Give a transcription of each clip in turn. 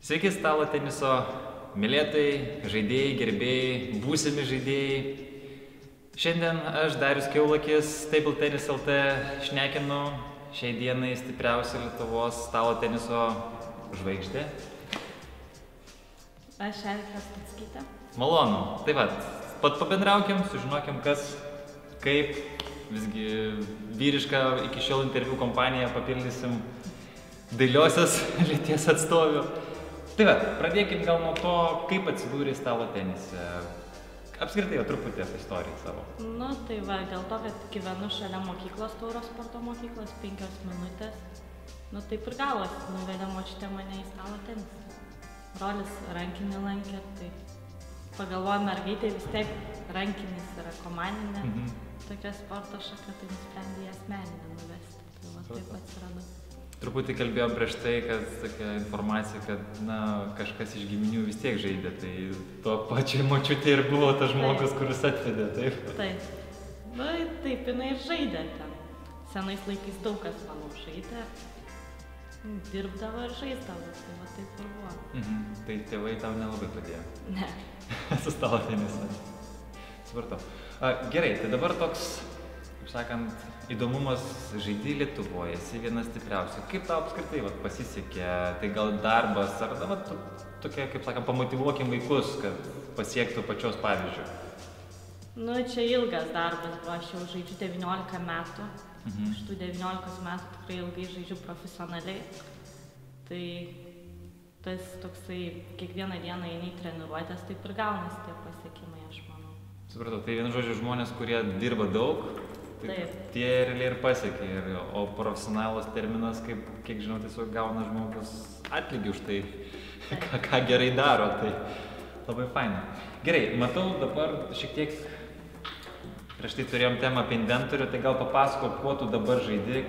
Sveiki stalo teniso mylėtojai, žaidėjai, gerbėjai, būsimi žaidėjai. Šiandien aš, Darius Kiaulakis, Table Tennis LT, šnekinu šiai dienai stipriausia Lietuvos stalo teniso žvaigždė. Aš Erika Stuckytė. Malonu. Taip pat pabendraukim, sužinokim kas, kaip, visgi vyrišką iki šiol interviu kompaniją papildysim dailiosios lyties atstovių. Tai pradėkim gal nuo to, kaip atsidūrė stalo tenise. Apskritai, truputį apie istoriją savo. Dėl to, kad gyvenu šalia mokyklos, Tauro sporto mokyklos, 5 minutės. Taip ir gavosi, nuvedė močiutė mane į stalo tenisą. Brolis rankinį lankė, tai pagalvoju, mergaitė vis tiek rankinis yra komandinė. Tokia sporto šaka, tai nusprendė į asmeninę nuvesti. Tai taip atsirado. Truputį kalbėjom prieš tai, kad tokia informacija, kad kažkas iš giminių vis tiek žaidė, tai to pačiai močiutė ir buvo tas žmogus, kuris atvedė, taip? Taip. Taip, jinai ir žaidė ten. Senais laikais daug kas, manau, žaidė. Dirbdavo ir žaisdavo, tai taip ir buvo. Tai tėvai tau nelabai padėjo? Ne. Su stalo tenisu. Supratau. Gerai, tai dabar toks, kaip sakant, įdomumas, žaidži Lietuvoje, esi vienas stipriausių. Kaip tau apskritai pasisekė, tai gal darbas, ar tokia, kaip sakant, pamotyvuokim vaikus, kad pasiektų pačios pavyzdžių? Čia ilgas darbas buvo, aš jau žaidžiu 19 metų. Iš tų 19 metų tikrai ilgai žaidžiu profesionaliai. Tai tas toksai, kiekvieną dieną eini į treniruotės, taip ir gaunasi tie pasiekimai, aš manau. Supratau, tai vienu žodžiu žmonės, kurie dirba daug, tie realiai ir pasiekė, o profesionalas terminas, kiek žinau, tiesiog gauna žmogus atlygį už tai, ką gerai daro, tai labai faina. Gerai, matau dabar šiek tiek, prieš tai turėjom temą apie inventorių, tai gal papasakok, kuo tu dabar žaidi,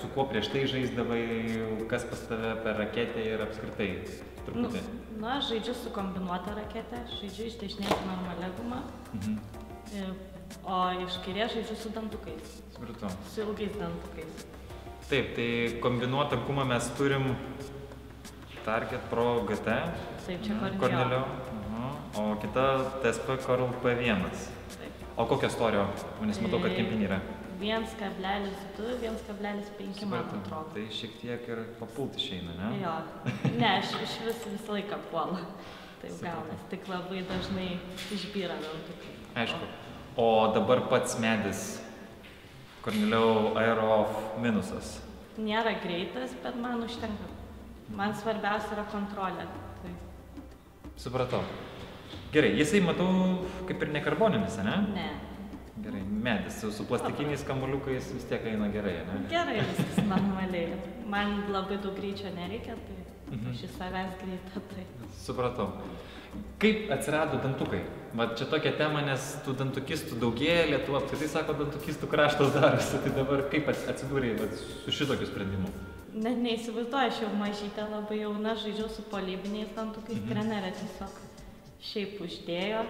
su kuo prieš tai žaisdavai, kas pas tave per raketę ir apskritai truputį. Aš žaidžiu su kombinuota raketė, žaidžiu iš dešinės normalia guma. O iš kairės žaidžiu su dantukais. Supratau. Su ilgais dantukais. Taip, tai kombinuotą gumą mes turim Target Pro GT. Taip, čia Cornelio. O kita TSP Coral P1. Taip. O kokio storio? Nes matau, kad kempinė yra. 1,2, 1,5 man atrodo. Tai šiek tiek ir papult išeina, ne? Jo. Ne, aš visą laiką puolu. Taip gaunas, tik labai dažnai išbyra dantukai. Aišku. O dabar pats medis, Cornelio Aero minusas. Nėra greitas, bet man užtenka. Man svarbiausia yra kontrolė. Supratau. Gerai, jisai matau kaip ir ne karboninis, ne? Ne. Gerai, medis su plastikiniais kamuoliukais vis tiek eina gerai, ne? Gerai, viskas normaliai. Man labai daug greičio nereikia, tai aš iš savęs greita, tai. Supratau. Kaip atsirado dantukai? Čia tokia tema, nes tų dantukistų daugėja, Lietuva apskritai sako, dantukistų kraštas darosi, tai dabar kaip atsidūrė su šitokiu sprendimu? Net neįsivaizduoju, aš jau mažytė labai jauna, žaidžiau su polybiniais dantukais, trenerė tiesiog šiaip uždėjo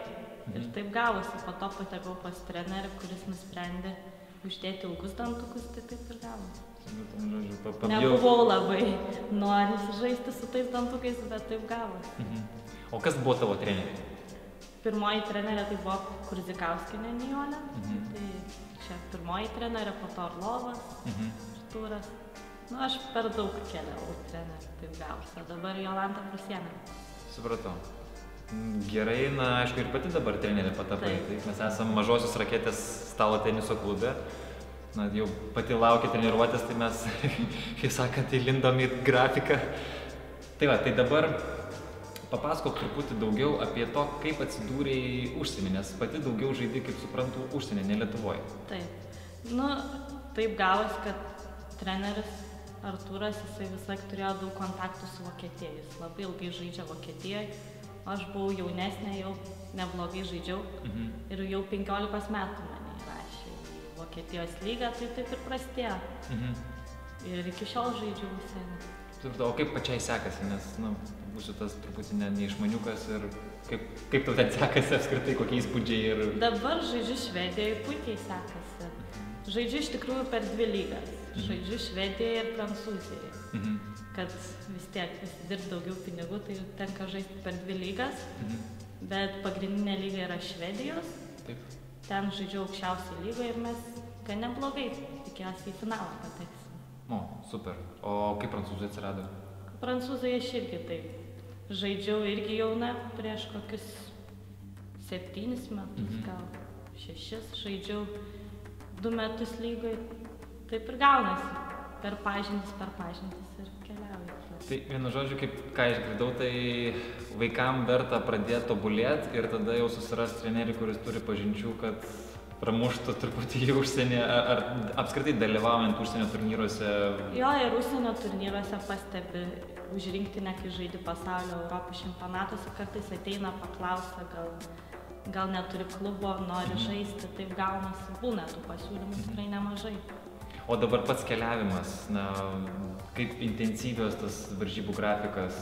ir taip gavosi, po to patekau pas trenerį, kuris nusprendė uždėti ilgus dantukus, tai taip ir gavosi. Nebuvau labai noris žaisti su tais dantukais, bet taip gavosi. O kas buvo tavo treneriai? Pirmoji trenerė tai buvo Kurzikauskienė Nijolė, tai čia pirmoji trenerė, po to Orlovas, Artūras. Aš per daug keliavau trenerį, taip gavosi, o dabar Jolanta Prusėnė. Supratau. Gerai, aišku, ir pati dabar trenerė patapai. Mes esam mažosios raketės stalo teniso klube. Jau pati laukia treniruotės, tai mes, kaip sakant, įlindom į grafiką. Tai dabar papasakok truputį daugiau apie to, kaip atsidūrei užsienį, nes pati daugiau žaidži, kaip suprantu, užsienį, ne Lietuvoje. Taip. Taip gavosi, kad treneris Artūras, jisai visą laiką turėjo daug kontaktų su Vokietija. Jis labai ilgai žaidžia Vokietijoje. Aš buvau jaunesnė, jau neblogai žaidžiau. Ir jau 15 metų mane įrašė į Vokietijos lygą, tai taip ir prasidėjo. Ir iki šiol žaidžiu užsienį. O kaip pačiai sekasi, nes, būsiu tas truputį neišmaniukas ir kaip tau ten sekasi apskritai, kokie įspūdžiai ir... Dabar žaidžiu Švedijoje, puikiai sekasi. Žaidžiu iš tikrųjų per 2 lygas. Žaidžiu Švedijoje ir Prancūzijoje. Kad vis tiek užsidirbti daugiau pinigų, tai tenka žaisti per 2 lygas. Bet pagrindinė lyga yra Švedijos. Taip. Ten žaidžiu aukščiausią lygą ir mes gan neblogai tikiuosi į finalą pateksim. O, super. O kaip prancūzai atsirado? Prancūzai aš irgi taip. Žaidžiau irgi jauna prieš kokius 7 metus, gal 6. Žaidžiau 2 metus lygoj. Taip ir gaunasi. Per pažintis ir keliauju. Tai vienu žodžiu, ką išgirdau, tai vaikam verta pradėti tobulėti ir tada jau susirasti trenerį, kuris turi pažinčių, kad pramuštų truputį į užsienį, ar apskritai dalyvaujant užsienio turnyruose? Jo, ir užsienio turnyruose pastebi už rinktinę, kai žaidi pasaulio Europos čempionatuose, kartais ateina paklausia, gal neturi klubo, nori žaisti, taip gaunasi, būna tų pasiūlymų tikrai nemažai. O dabar pats keliavimas, kaip intensyvios tas varžybų grafikas?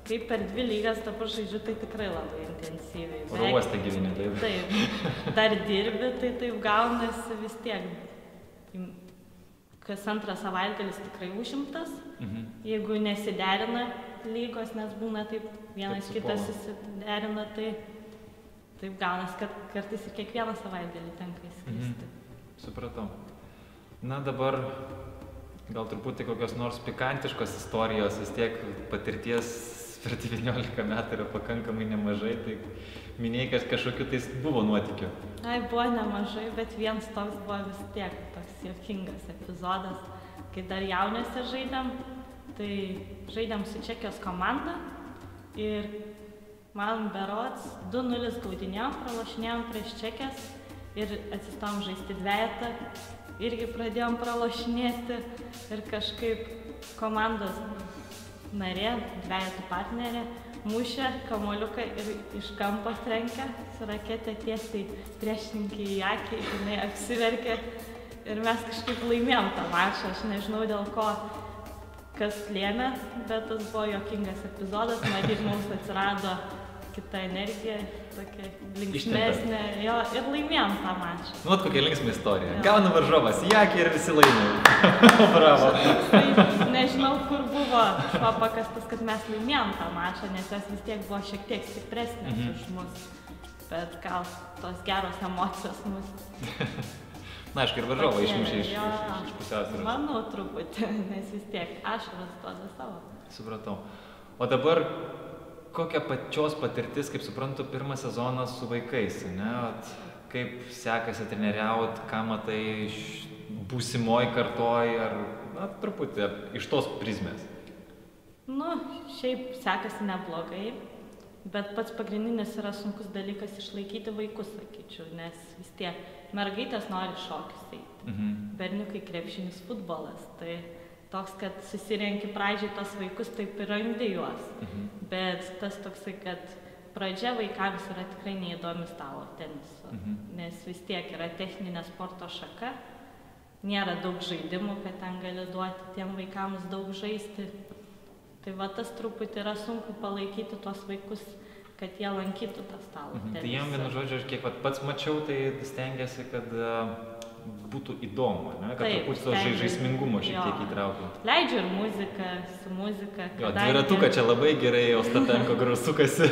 Kaip per 2 lygas dabar žaidžiu, tai tikrai labai intensyviai. Oro uoste gyveni, taip? Taip, dar dirbi, tai taip gaunasi vis tiek. Kas antras savaitgalis tikrai užimtas, jeigu nesiderina lygos, nes būna taip vienas kitas susiderina, tai taip gaunasi, kad kartais ir kiekvieną savaitgalį tenka įskristi. Supratau. Na dabar gal truputį kokios nors pikantiškos istorijos, vis tiek patirties per 19 metų yra pakankamai nemažai, tai minėjai, kad kažkokiu tai buvo nuotykių. Ai, buvo nemažai, bet vienas toks buvo vis tiek toks juokingas epizodas, kai dar jauniuose žaidėm, tai žaidėm su Čekijos komanda ir man berods 2-0 gaudinėjom, pralošinėjom prieš Čekijas ir atsistojom žaisti dvejetą. Irgi pradėjom pralošinėti ir kažkaip komandos narė, dvejetų partnerė, mušė kamuoliuką ir iš kampo trenkia su rakete tiesiai priešininkai į akį, jinai apsiverkė ir mes kažkaip laimėjom tą mačą, aš nežinau dėl ko, kas lėmė, bet tas buvo juokingas epizodas, matyt, mums atsirado kita energija, tokia linksmesnė, jo, ir laimėjom tą mačą. Nu, vat kokia linksma istorija. Gauna varžovas į akį ir visi laimė. Bravo. Tai nežinau, kur buvo šuo pakastas, kad mes laimėjom tą mačą, nes jos vis tiek buvo šiek tiek stipresnės už mus. Bet gal tos geros emocijos mus. Na, aišku, ir varžovą išmušė iš pusiausvyros. Manau, truputį, nes vis tiek ašaras duoda savo. Supratau. O dabar kokia pačios patirtis, kaip suprantu, pirmas sezonas su vaikais, ne? Kaip sekasi treneriaut, ką matai būsimoj kartoj, ar truputį iš tos prizmės? Nu, šiaip sekasi neblogai, bet pats pagrindinis yra sunkus dalykas išlaikyti vaikus, sakyčiau, nes vis tiek mergaitės nori šokius eiti, berniukai krepšinis, futbolas, tai toks, kad susirenki pradžiai tos vaikus, taip ir randi juos. Bet tas toksai, kad pradžia vaikams yra tikrai neįdomi stalo teniso, nes vis tiek yra techninė sporto šaka, nėra daug žaidimų, kad ten gali duoti tiem vaikams daug žaisti. Tai va tas truputį yra sunku palaikyti tuos vaikus, kad jie lankytų tą stalo tenisą. Tai jiem, vienu žodžiu, aš kiek pats mačiau, tai stengiasi, kad būtų įdomu, ne? Kad truputį to žaismingumo šiek tiek įtraukiu. Leidžiu ir muziką, su muzika. Jo, dviratuką čia labai gerai, Ostapenko sukasi.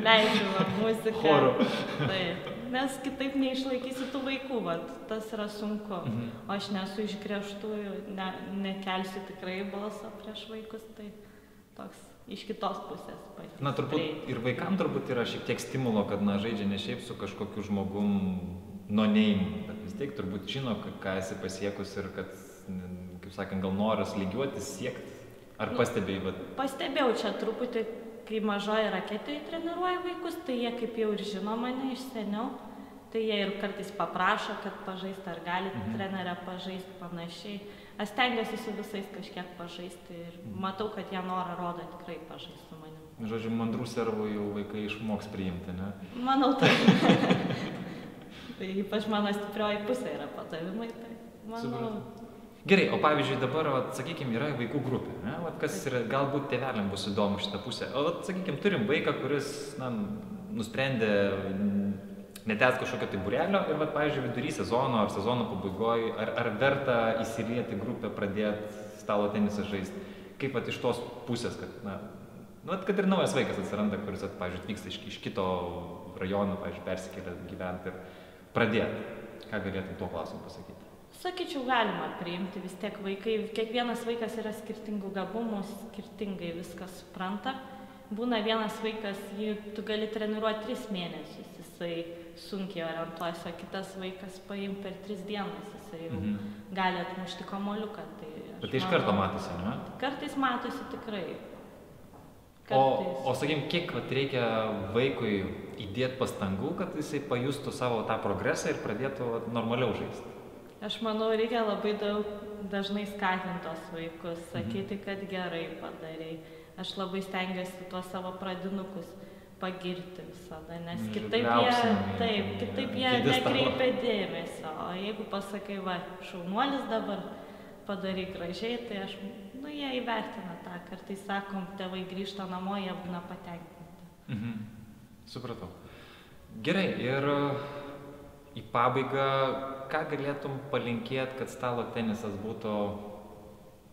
Leidžiu muziką. Choru. Taip, nes kitaip neišlaikysi tų vaikų, tas yra sunku. O aš nesu iš griežtųjų, nekelsiu tikrai balsą prieš vaikus, tai toks iš kitos pusės. Na, turbūt ir vaikam turbūt yra šiek tiek stimulo, kad žaidžia ne šiaip su kažkokiu žmogum no-name, bet vis tiek turbūt žino, ką esi pasiekus ir kad, kaip sakant, gal noras lygiuotis, siekti. Ar pastebėjai? Pastebėjau čia truputį, kai mažoji raketėje treniruoja vaikus, tai jie kaip jau ir žino mane iš seniau, tai jie ir kartais paprašo, kad pažaisti, ar gali trenerę pažaisti panašiai. Aš stengiuosi su visais kažkiek pažaisti ir matau, kad jie norą rodo tikrai pažaisti su manim. Žodžiu, mandrų servų jau vaikai išmoks priimti, ne? Manau, tai. Tai ypač mano stiprioji pusė yra patavimai, tai manau. Gerai, o pavyzdžiui dabar, sakykime, yra vaikų grupė, ne? Kas yra, galbūt tėveliam bus įdomu šitą pusę. O, sakykime, turim vaiką, kuris nusprendė netęs kažkokio tai būrelio ir, vat, pavyzdžiui, vidury sezono ar sezono pabaigoje, ar verta įsilieti grupę, pradėti stalo tenisą žaisti? Kaip vat, iš tos pusės, kad, kad ir naujas vaikas atsiranda, kuris, pavyzdžiui, atvyksta iš kito rajono, pavyzdžiui, persikėlė gyventi ir pradėti? Ką galėtum tuo klausimu pasakyti? Sakyčiau, galima priimti, vis tiek vaikai, kiekvienas vaikas yra skirtingų gabumų, skirtingai viską supranta. Būna vienas vaikas, jį tu gali treniruoti 3 mėnesius, jisai sunkiai orientuojasi, o kitas vaikas paim per 3 dienas, jisai jau gali atmušti kamuoliuką. Bet tai iš karto matosi, ne? Kartais matosi tikrai. O sakykim, kiek reikia vaikui įdėti pastangų, kad jisai pajustų savo tą progresą ir pradėtų normaliau žaisti? Aš manau, reikia labai dažnai skatinti tos vaikus, sakyti, kad gerai padarai. Aš labai stengiuosi tuos savo pradinukus pagirti visada, nes kitaip jie nekreipia dėmesio. O jeigu pasakai, va, šaunuolis dabar padarai gražiai, tai jie įvertina tą. Kartais sakom, tėvai grįžta namo, jie būna patenkinti. Supratau. Gerai, ir į pabaigą, ką galėtum palinkėti, kad stalo tenisas būtų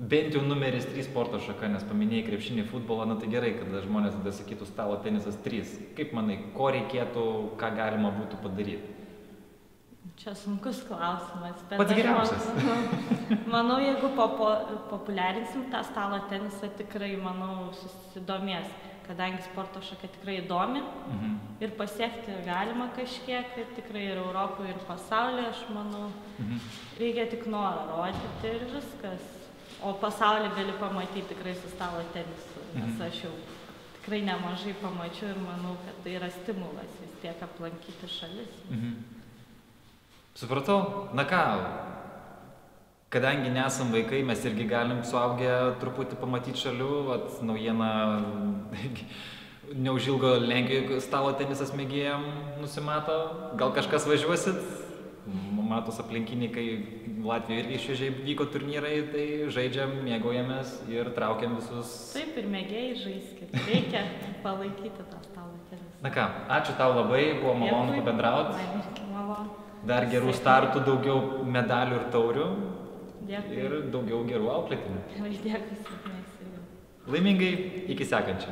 bent jau numeris 3 sporto šaka, nes paminėjai krepšinį, futbolą, tai gerai, kad žmonės tada sakytų stalo tenisas 3. Kaip manai, ko reikėtų, ką galima būtų padaryti? Čia sunkus klausimas, bet pats geriausias. Manau, jeigu populiarinsim tą stalo tenisą, tikrai, manau, susidomės, kadangi sporto šaka tikrai įdomi ir pasiekti galima kažkiek, ir tikrai ir Europoje, ir pasaulyje, aš manau, reikia tik norą rodyti ir viskas. O pasaulį gali pamatyti tikrai su stalo tenisu, nes aš jau tikrai nemažai pamačiau ir manau, kad tai yra stimulas vis tiek aplankyti šalis. Supratau. Na ką, kadangi nesam vaikai, mes irgi galim suaugę truputį pamatyti šalių, naujieną neužilgo Lenkijoje stalo tenisas mėgėjam nusimato, gal kažkas važiuosit, matos aplinkiniai, kai Latvijoje irgi šviežiai vyko turnyrai, tai žaidžiam, mėgaujamės ir traukiam visus. Taip, ir mėgėjai žaiskit, reikia palaikyti tą stalo tenisą. Na ką, ačiū tau labai, buvo malonu pabendrauti. Man irgi malonu. Dar gerų startų, daugiau medalių ir taurių. Dėkui. Ir daugiau gerų auklėtinių. Dėkui, sėkmės. Laimingai, iki sekančio.